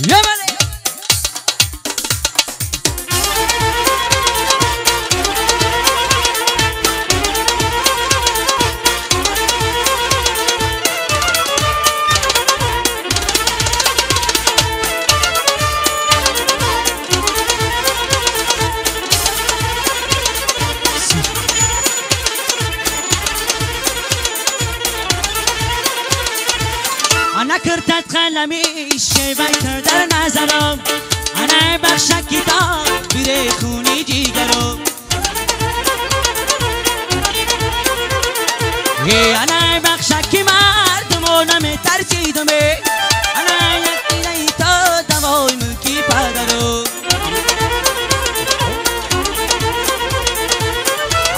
یه بله انا کرتت قلمی شیوه کردر نظرم انا بخش کتاب بیره خونی جیگرم انا بخش کی مردمونم ترسیدمه انا یکی نیتا دوای ملکی پدرم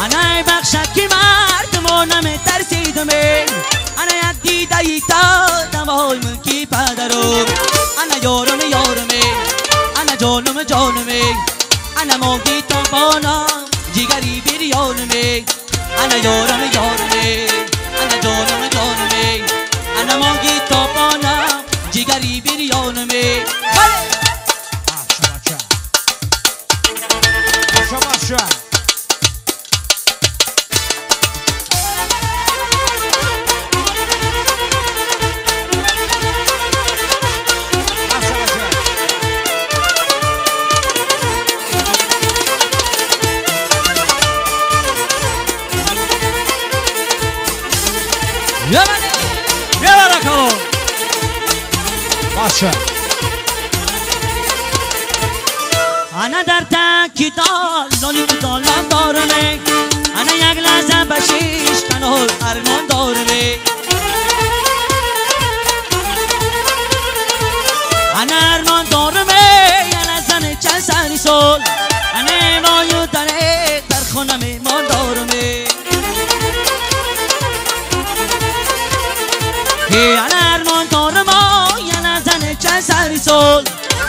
انا بخش کی مردمونم ترسیدمه انا یکی دیتا دوای ملکی پدرم انا یارم یارمه انا جانم جانمه انا موگی تو بانا جیگری بیریانمه انا یارم یارمه انا جانم جانمه انا موگی تو بانا جیگری بیریانمه یه برکو باشه انا در تکیدال زالی دالان دارمه انا یک لحظه بشیش تنها ارمان دارمه انا ارمان دارمه یه لحظه چند سری سال انا مایو داره در خونم ایمان دارمه انا ارمان دارم یه لحظه چند سری سال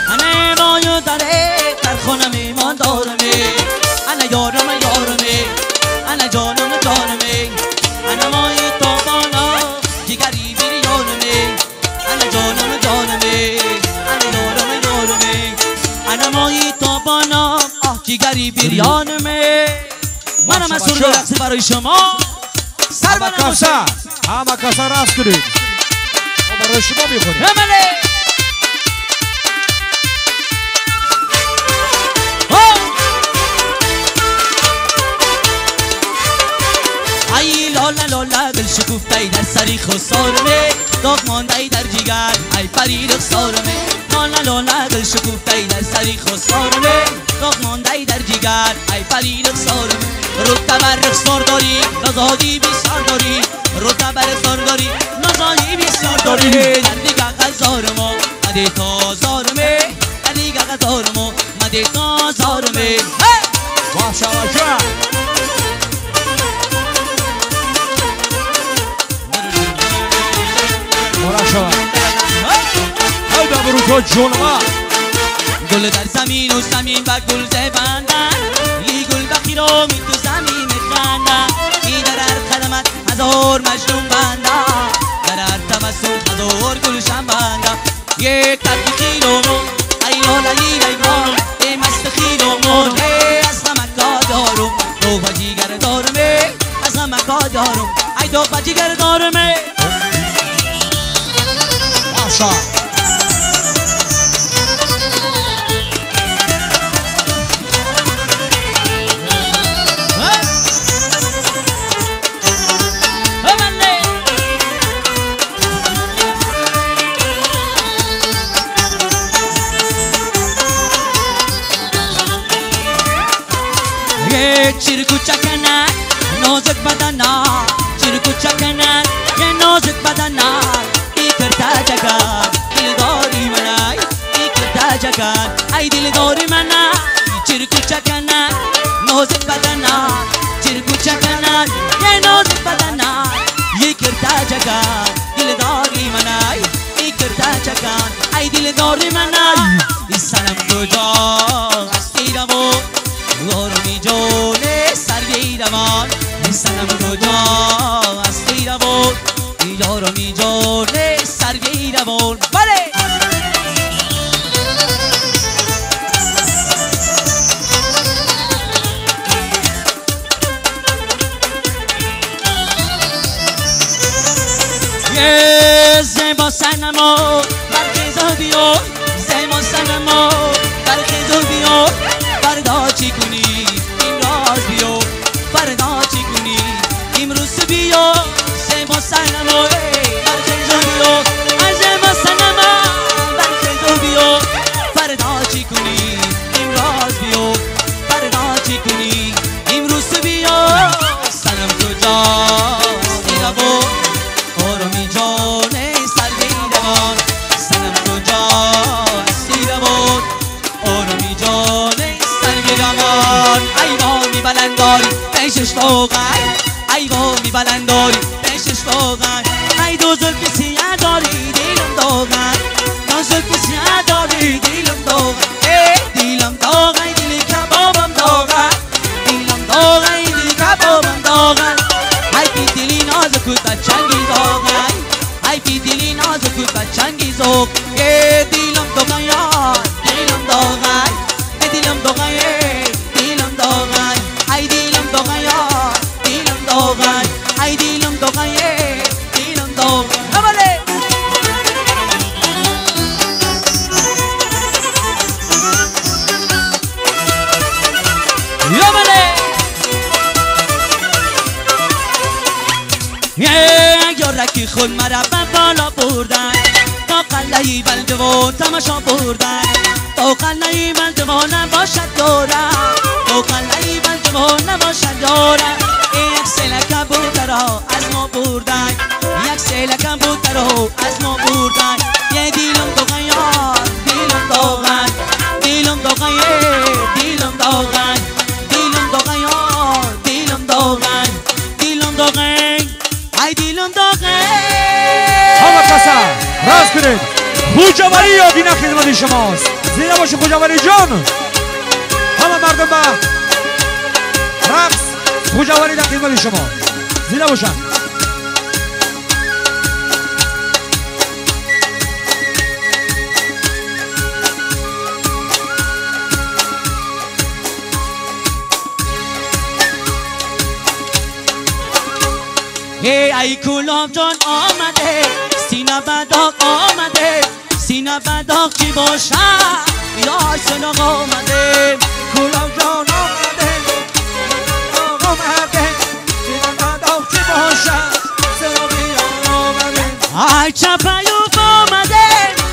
انا مایو داره در خونم ایمان دارمه انا یارم یارمه انا جانم جانمه انا مایی تو بانا جگری بیریانمه انا جانم جانمه انا یارم یارمه انا مایی تو بانا جگری بیریانمه منم از سرود رقص برای شما سر منم همه کسا رفت کنید برای شما میخونید ای لالا لالا دل شکوفته در سری خسارمه داغ مانده در جگر ای پری رخسارمه لالا لالا دل شکوفته در سری خسارمه داغ مانده در جگر ای پری رخسارمه رتبه رخسار داری نزادی بسیار داری رتبه رخسار داری نزادی بسیار داری در دیگه غزارمو مده تا زارمه در دیگه غزارمو مده تا زارمه باشه باشه تو جلوه گل در زمین و زمین و گل زبندن یه گل بخیرامی تو زمین خندن ای در هر قدمت هزار مجنون بندن در هر تبسم هزار گلشن بندن یک ترک خیلمون ای لالا لیلیمان ای مست خیلمون ای از غمکا دارم دو جیگر دارمه از غمکا دارم ای دو جیگر دارمه ماشا چیرکو چکنن نازک بدنن چیرکو چکنن یه نازک بدنن ای کرده جگن دلداری منای ای کرده جگن ای دلداری منای چیرکو چکنن نازک بدنن چیرکو چکنن یه نازک بدنن ای کرده جگن دلداری منای ای کرده جگن ای دلداری منای ای سنم کجا هستی رو آرومی جونه سرگی روان سنم کجا هستی روان آرومی جونه سرگی روان بله یه زیبا سنما برخیزا بیو زیبا سنما برخیزا بیو فردا چی کنی امروز بیو فردا چی کنی امروز بیو زیبا سنما برخیزا بیو زیبا سنما برخیزا بیو فردا چی کنی امروز بیو فردا چی کنی امروز بیو سنم کجاست ایرابو آرامی جانه سرگیرمان سنم کجاست ایرابو آرامی جانه سرگیرمان ایوانی بلنداری پیشش واقعی ایوانی بلنداری پیشش واقعی ای دو زلفی سیاه داری دیلم داغن دو زلفی سیاه داری دیلم داغن دیلم داغن دیلی کبابم داغن دیلم داغن دیلی کبابم داغن ای پی دیلی ناز کود بچنگی داغن ای پی دیلی ناز کود بچنگی زوگ دیلم داغن یار دیلم داغن دیلم داغن دیلم داغن ای دیلم داغن یار دیلم داغن ای دیلم داغن دیلم داغن اوله یارکی خود مرا به بالا بردن تا قلعی بلجوان تماشا بردن تا قلعی بلجوان نباشد دارم تا قلعی بلجوان نباشد دارم یک سیل کبوترها از ما بردن یک سیل کبوترها از ما بردن یه دیلم داغن یار دیلم داغن دیلم داغن دیلم داغن دیلم داغن یار دیلم داغن دیلم داغن ای دیلم داغن همه کسا راز کنید خوجاوری یا بینا خدمت شماست زیرا باشه خوجاوری جان همه مردم با رقص خوجاوری در خدمت شما زیرا باشن ای کلاب جان آمده سینه بداغ آمده سینه بداغ چی باشه یا سناغ آمده کلاب جان آمده آمده سینه بداغ چی باشه سراغی آمده ای چپایوف آمده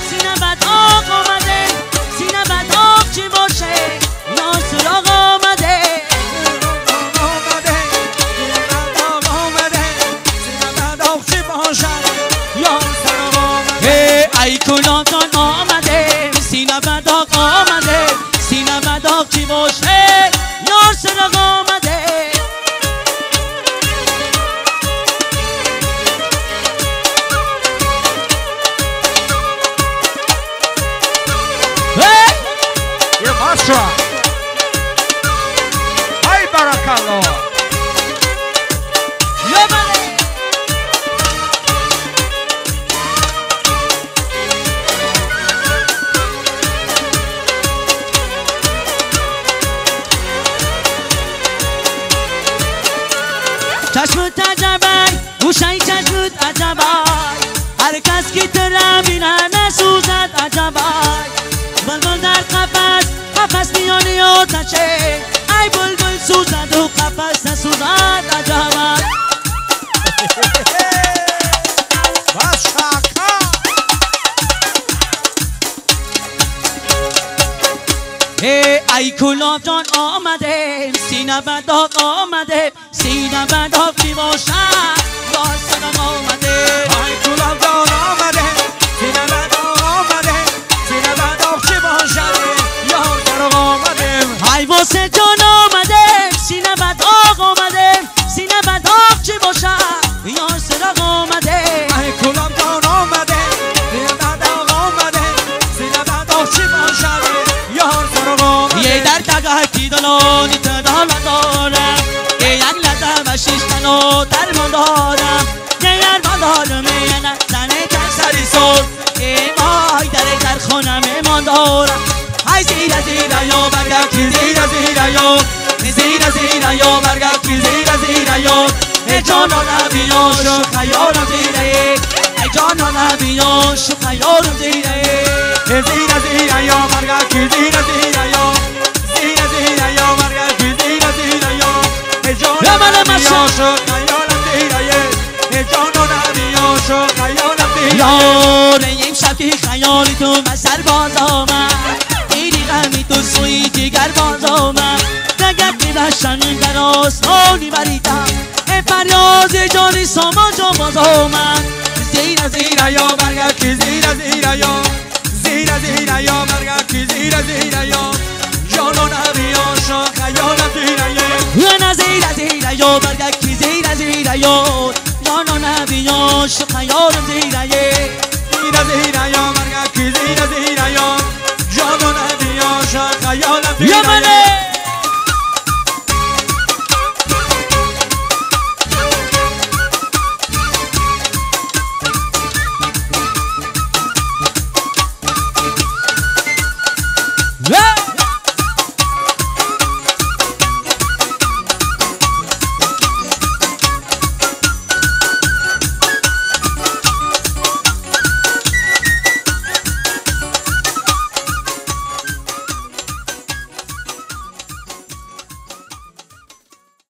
سینه بداغ آمده سینه بداغ چی باشه یا سراغ آمده ای کلاب جان آمده سینه بداغ آمده سینه بداغ چی باشه یار سراغ آمده یه ماسرا ای برکالله یا بله چشمت عجبای گوشای چشمت عجبای هر کس که تو را بینه نسوزد عجبای بلبل در قفس قفس میانی آتشه ای بلبل سوزد و قفس نسوزد عجبای ای کلاب جان آمده سینه بداغ آمده سینه بداغ چی باشه یا سنم آمده ای کلاب جان آمده سینه بداغ آمده سینه بداغ چی باشه یا سراغ آمده ای واسه جان آمده سینه بداغ آمده سینه بداغ چی باشه یا سراغ آمده ای کلاب جان آمده سینه بداغ آمده سینه بداغ چی باشه یا سراغ آمده یه در دگاه کی دلانی تدال دارم یه یک لطه و شیش تنو درمان دارم یه یرمان دارم یه نه زنه کنسری سر ای مای در خونم ایمان دارم ای زیر زیر یا برگرد کی زیر زیر یا زیر زیر یا برگرد کی زیر زیر یا ای جانا نبیاشو خیالم زیره جان و نبی عاشق خیالم زیره زیره یا مرگا کی زیره یا زیره یا مرگا کی زیره یا جان و نبی عاشق خیالم زیره جان و نبی عاشق خیالم زیره یار این شب که خیالی تو بسر باز آمد دیدی غمی تو سوی جگر باز آمد نگه که بشن در آسمانی بریدم فریاز جانی ساما جا باز آمد زیره یا مرگا کی زیره یا زیره یا مرگا کی زیره یا جان و نبی عاشق خیالم زیره نه زیره یا مرگا کی زیره یا جان و نبی عاشق خیالم زیره زیره یا مرگا کی زیره یا جان و نبی عاشق خیالم یا